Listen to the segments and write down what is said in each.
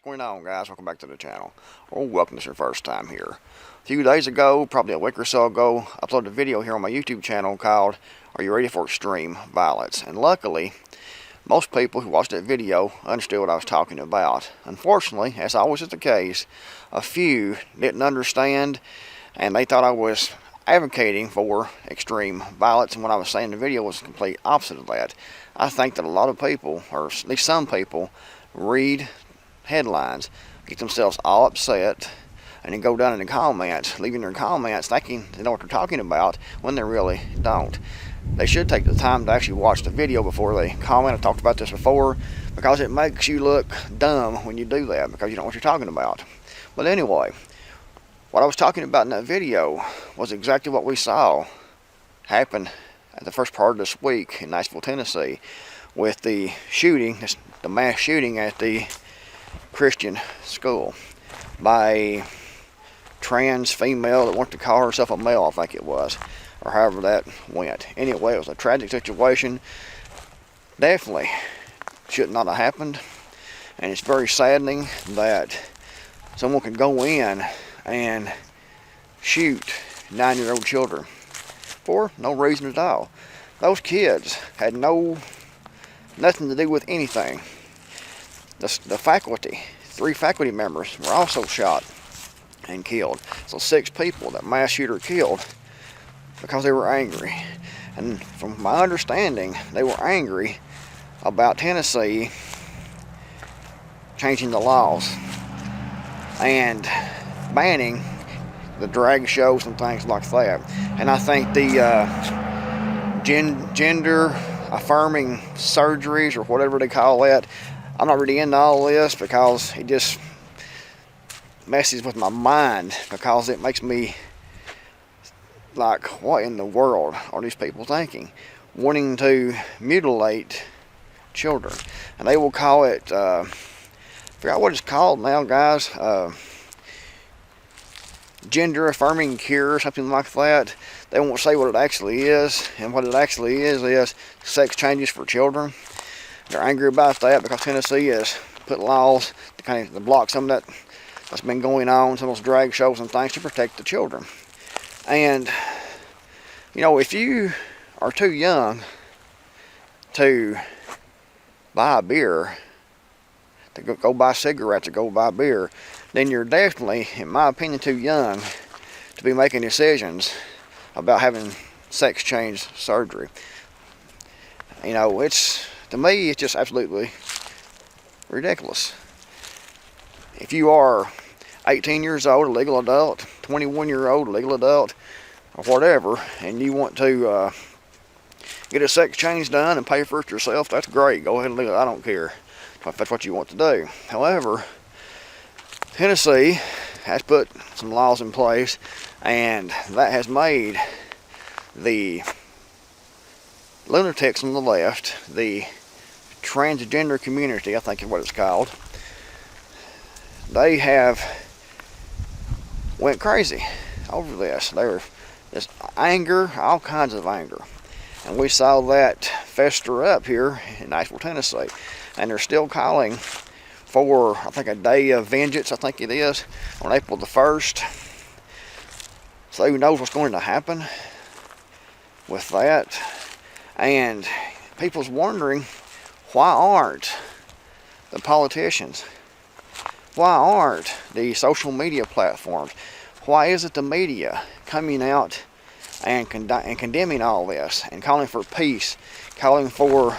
going on, guys? Welcome back to the channel, or welcome to your first time here. A few days ago, probably a week or so ago, I uploaded a video here on my YouTube channel called Are You Ready for Extreme Violence? And luckily, most people who watched that video understood what I was talking about. Unfortunately, as always is the case, a few didn't understand, and they thought I was advocating for extreme violence, and what I was saying in the video was the complete opposite of that. I think that a lot of people, or at least some people, read headlines, get themselves all upset, and then go down in the comments, leaving their comments thinking they know what they're talking about when they really don't. They should take the time to actually watch the video before they comment. I've talked about this before, because it makes you look dumb when you do that, because you don't know what you're talking about. But anyway, what I was talking about in that video was exactly what we saw happen at the first part of this week in Nashville, Tennessee, with the shooting, the mass shooting at the Christian school by a trans female that wanted to call herself a male, I think it was, or however that went. Anyway, it was a tragic situation. Definitely should not have happened, and it's very saddening that someone could go in and shoot 9-year-old children for no reason at all. Those kids had nothing to do with anything. The faculty, 3 faculty members were also shot and killed. So 6 people that mass shooter killed because they were angry. And from my understanding, they were angry about Tennessee changing the laws and banning the drag shows and things like that. And I think the gender affirming surgeries, or whatever they call that, I'm not really into all this, because it just messes with my mind, because it makes me like, what in the world are these people thinking? Wanting to mutilate children. And they will call it, I forgot what it's called now, guys, gender affirming cure or something like that. They won't say what it actually is, and what it actually is sex changes for children. They're angry about that because Tennessee has put laws to kind of block some of that's been going on, some of those drag shows and things, to protect the children. And you know, if you are too young to buy a beer, to go buy cigarettes or go buy beer, then you're definitely, in my opinion, too young to be making decisions about having sex change surgery. You know, to me, it's just absolutely ridiculous. If you are 18 years old, a legal adult, 21-year-old, legal adult, or whatever, and you want to get a sex change done and pay for it yourself, that's great. Go ahead and do it. I don't care if that's what you want to do. However, Tennessee has put some laws in place, and that has made the lunatics on the left, the transgender community, I think is what it's called, they have went crazy over this. There's anger, all kinds of anger. And we saw that fester up here in Nashville, Tennessee. And they're still calling for, I think, a day of vengeance, I think it is, on April the 1st. So who knows what's going to happen with that. And people's wondering, why aren't the politicians, why aren't the social media platforms, why isn't the media coming out and condemning all this, and calling for peace, calling for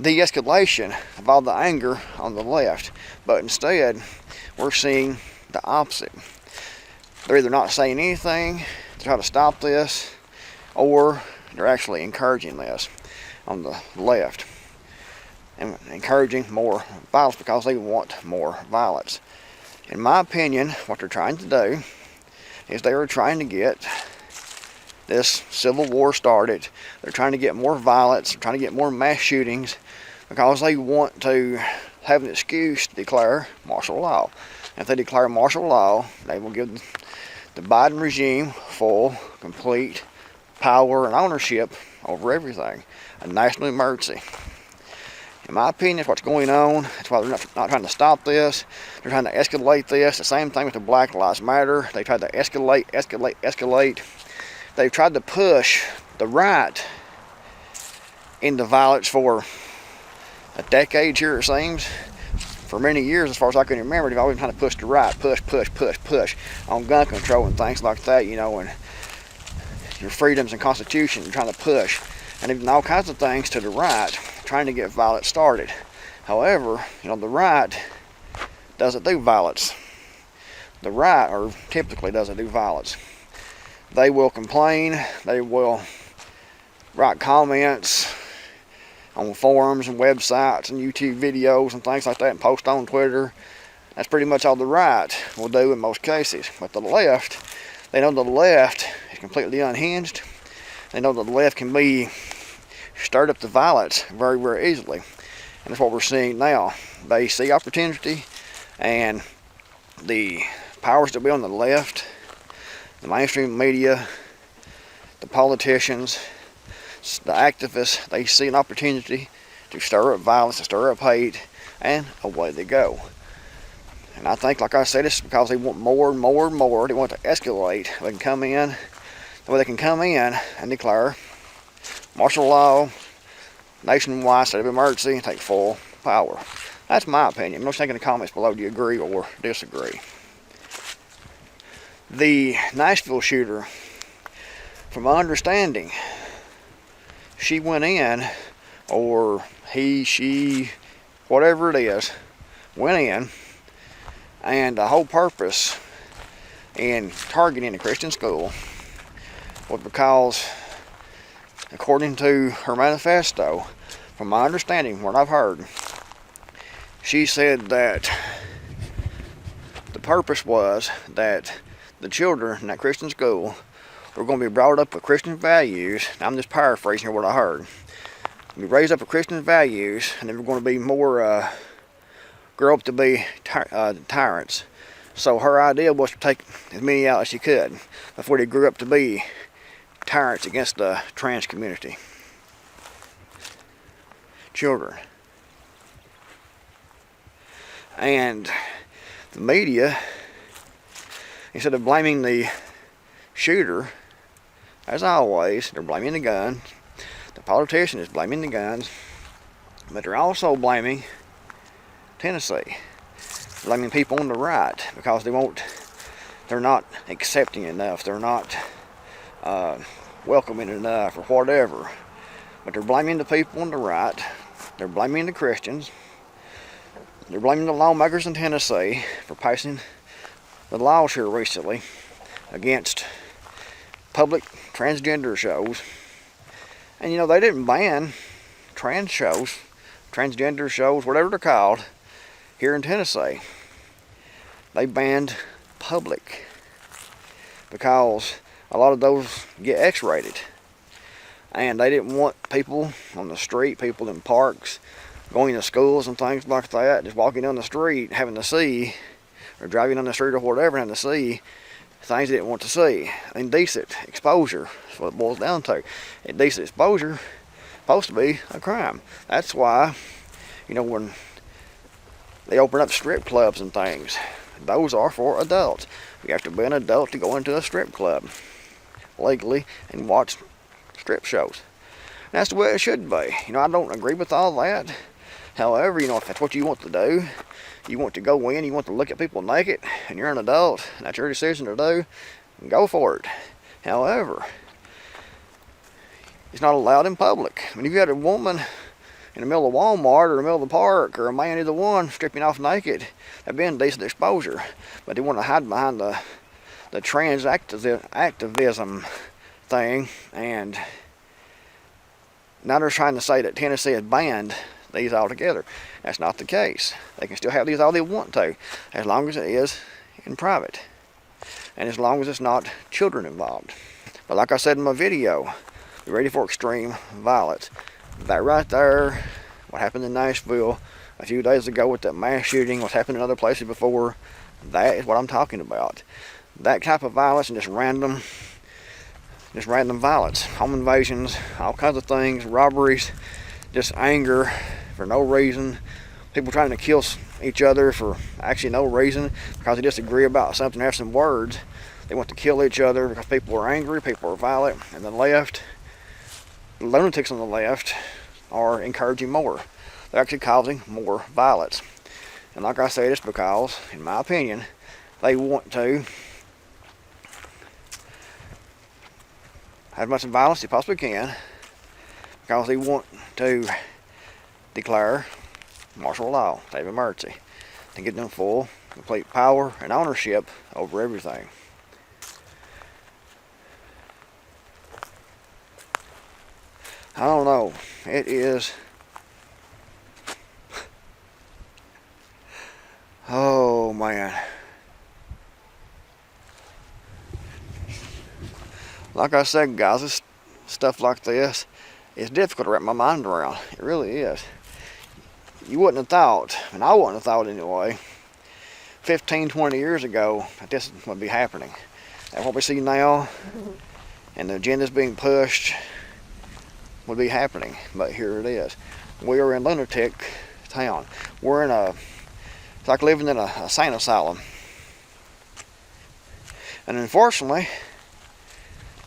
de-escalation of all the anger on the left? But instead, we're seeing the opposite. They're either not saying anything to try to stop this, or they're actually encouraging this on the left, and encouraging more violence because they want more violence. In my opinion, what they're trying to do is they are trying to get this civil war started. They're trying to get more violence, they're trying to get more mass shootings, because they want to have an excuse to declare martial law. If they declare martial law, they will give the Biden regime full, complete power and ownership over everything. A national emergency. In my opinion, that's what's going on. That's why they're not trying to stop this. They're trying to escalate this. The same thing with the Black Lives Matter. They tried to escalate. They've tried to push the right into violence for a decade here, it seems. For many years, as far as I can remember, they've always been trying to push the right, push on gun control and things like that, you know, and your freedoms and constitution, you're trying to push. And even all kinds of things to the right, trying to get violence started. However, you know, the right doesn't do violence. The right, or typically doesn't do violence. They will complain, they will write comments on forums and websites and YouTube videos and things like that and post on Twitter. That's pretty much all the right will do in most cases. But the left, they know the left is completely unhinged. They know that the left can be stirred up to violence very, very easily. And that's what we're seeing now. They see opportunity, and the powers that be on the left, the mainstream media, the politicians, the activists, they see an opportunity to stir up violence, to stir up hate, and away they go. And I think, like I said, it's because they want more and more and more. They want to escalate. They can come in, the way they can come in and declare martial law, nationwide state of emergency, and take full power. That's my opinion. Let us think in the comments below, do you agree or disagree? The Nashville shooter, from my understanding, she went in, or he, she, whatever it is, went in, and the whole purpose in targeting a Christian school was because, according to her manifesto, from my understanding, what I've heard, she said that the purpose was that the children in that Christian school were going to be brought up with Christian values. Now, I'm just paraphrasing here what I heard. Be raised up with Christian values, and they were going to be more, grow up to be tyrants. So her idea was to take as many out as she could before they grew up to be tyrants against the trans community. Children. And the media, instead of blaming the shooter, as always, they're blaming the gun. The politician is blaming the guns, but they're also blaming Tennessee, blaming people on the right because they're not accepting enough, they're not welcoming enough or whatever. But they're blaming the people on the right, they're blaming the Christians, they're blaming the lawmakers in Tennessee for passing the laws here recently against public transgender shows. And you know, they didn't ban trans shows, transgender shows, whatever they're called, here in Tennessee. They banned public because a lot of those get X-rated. And they didn't want people on the street, people in parks, going to schools and things like that, just walking down the street, having to see, or driving on the street or whatever, having to see things they didn't want to see. Indecent exposure is what it boils down to. Indecent exposure is supposed to be a crime. That's why, you know, when they open up strip clubs and things, those are for adults. You have to be an adult to go into a strip club legally and watch strip shows. And that's the way it should be. You know, I don't agree with all that. However, you know, if that's what you want to do, you want to go in, you want to look at people naked, and you're an adult, and that's your decision to do, go for it. However, it's not allowed in public. I mean, if you had a woman in the middle of Walmart or the middle of the park, or a man, either one, stripping off naked, that'd be indecent exposure. But they want to hide behind the trans activism thing, and now they're trying to say that Tennessee has banned these altogether. That's not the case. They can still have these all they want to, as long as it is in private, and as long as it's not children involved. But like I said in my video, be ready for extreme violence. That right there, what happened in Nashville a few days ago with that mass shooting, what's happened in other places before, that is what I'm talking about. That type of violence and just random violence, home invasions, all kinds of things, robberies, just anger, for no reason. People trying to kill each other for actually no reason, because they disagree about something, have some words. They want to kill each other because people are angry, people are violent, and the left, the lunatics on the left, are encouraging more. They're actually causing more violence. And like I said, it's because, in my opinion, they want to have as much violence as they possibly can, because they want to declare martial law, state of emergency, to get them full, complete power and ownership over everything. I don't know. It is. Oh man. Like I said, guys, this stuff like this is difficult to wrap my mind around. It really is. You wouldn't have thought, and I wouldn't have thought anyway, 15, 20 years ago that this would be happening. And what we see now, and the agendas being pushed, would be happening. But here it is. We are in lunatic town. We're in it's like living in a insane asylum. And unfortunately,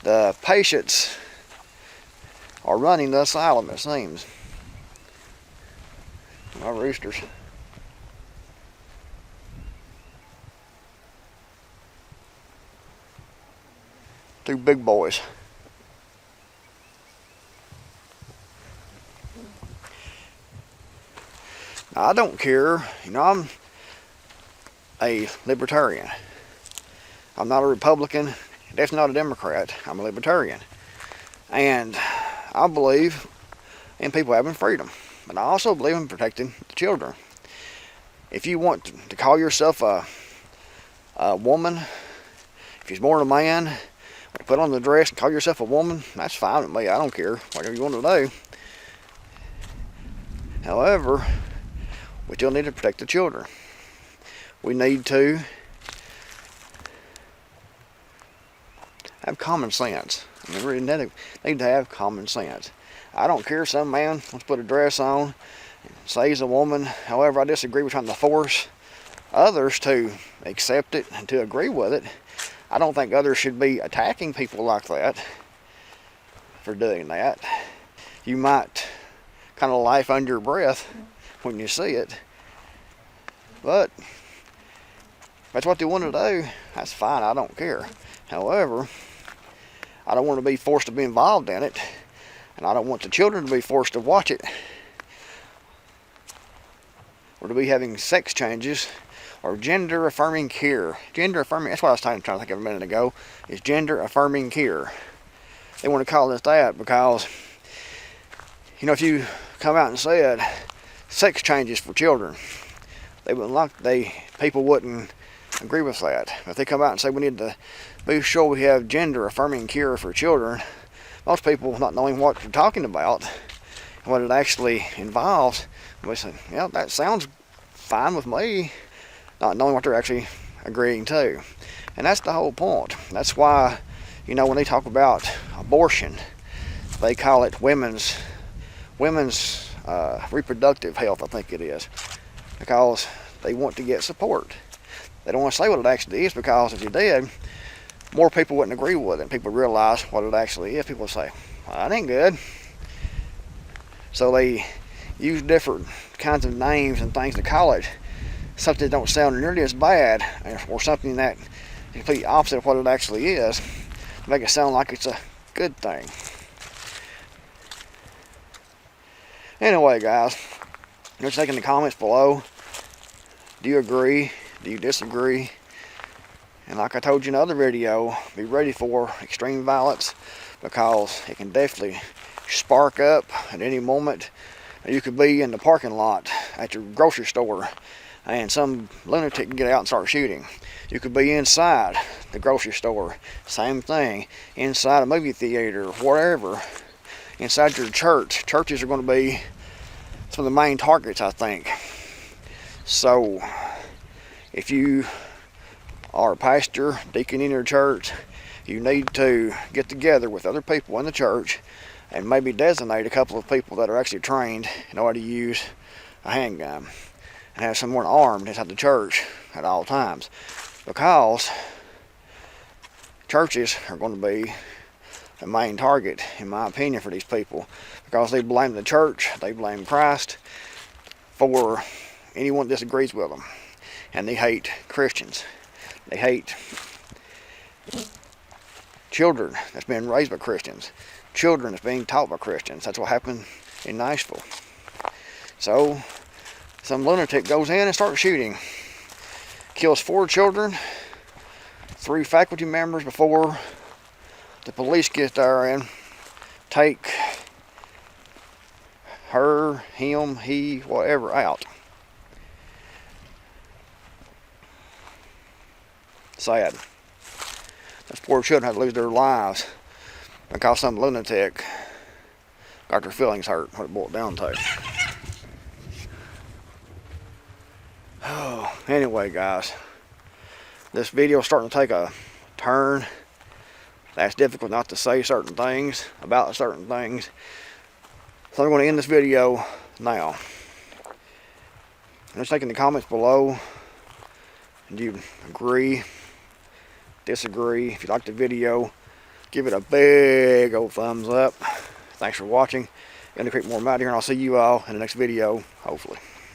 the patients are running the asylum, it seems. My roosters. Two big boys. Now, I don't care. You know, I'm a libertarian. I'm not a Republican. That's not a Democrat. I'm a libertarian. And I believe in people having freedom. But I also believe in protecting the children. If you want to call yourself a woman, if you're born a man, put on the dress and call yourself a woman, that's fine with me. I don't care. Whatever you want to do. However, we still need to protect the children. We need to have common sense. I mean, we need to have common sense. I don't care if some man wants to put a dress on and say he's a woman. However, I disagree with trying to force others to accept it and to agree with it. I don't think others should be attacking people like that for doing that. You might kind of laugh under your breath when you see it. But if that's what they want to do, that's fine. I don't care. However, I don't want to be forced to be involved in it. And I don't want the children to be forced to watch it, or to be having sex changes, or gender affirming care. Gender affirming, that's what I was trying to think of a minute ago, is gender affirming care. They want to call it that because, you know, if you come out and said sex changes for children, people wouldn't agree with that. If they come out and say we need to be sure we have gender affirming care for children, most people, not knowing what they're talking about, what it actually involves, we say, yeah, that sounds fine with me, not knowing what they're actually agreeing to. And that's the whole point. That's why, you know, when they talk about abortion, they call it women's reproductive health, I think it is, because they want to get support. They don't want to say what it actually is, because if you did, more people wouldn't agree with it. People realize what it actually is. People say, well, that ain't good. So they use different kinds of names and things to call it something that don't sound nearly as bad, or something that is the complete opposite of what it actually is, to make it sound like it's a good thing. Anyway, guys, just take in the comments below. Do you agree? Do you disagree? And like I told you in another video, be ready for extreme violence, because it can definitely spark up at any moment. You could be in the parking lot at your grocery store and some lunatic can get out and start shooting. You could be inside the grocery store, same thing. Inside a movie theater, wherever. Inside your church. Churches are going to be some of the main targets, I think. So, if you are a pastor, deacon in your church, you need to get together with other people in the church and maybe designate a couple of people that are actually trained in order to use a handgun, and have someone armed inside the church at all times, because churches are going to be the main target, in my opinion, for these people, because they blame the church, they blame Christ for anyone that disagrees with them, and they hate Christians. They hate children that's being raised by Christians, children that's being taught by Christians. That's what happened in Nashville. So some lunatic goes in and starts shooting, kills 4 children, 3 faculty members before the police get there and take her, him, he, whatever out. Sad. Those poor children had to lose their lives because some lunatic got their feelings hurt, what it boiled down to. Oh, anyway, guys, this video is starting to take a turn. That's difficult not to say certain things about certain things. So I'm going to end this video now. I'm just taking the comments below. Do you agree, disagree? If you like the video, give it a big old thumbs up. Thanks for watching. Gonna create more out here, and I'll see you all in the next video, hopefully.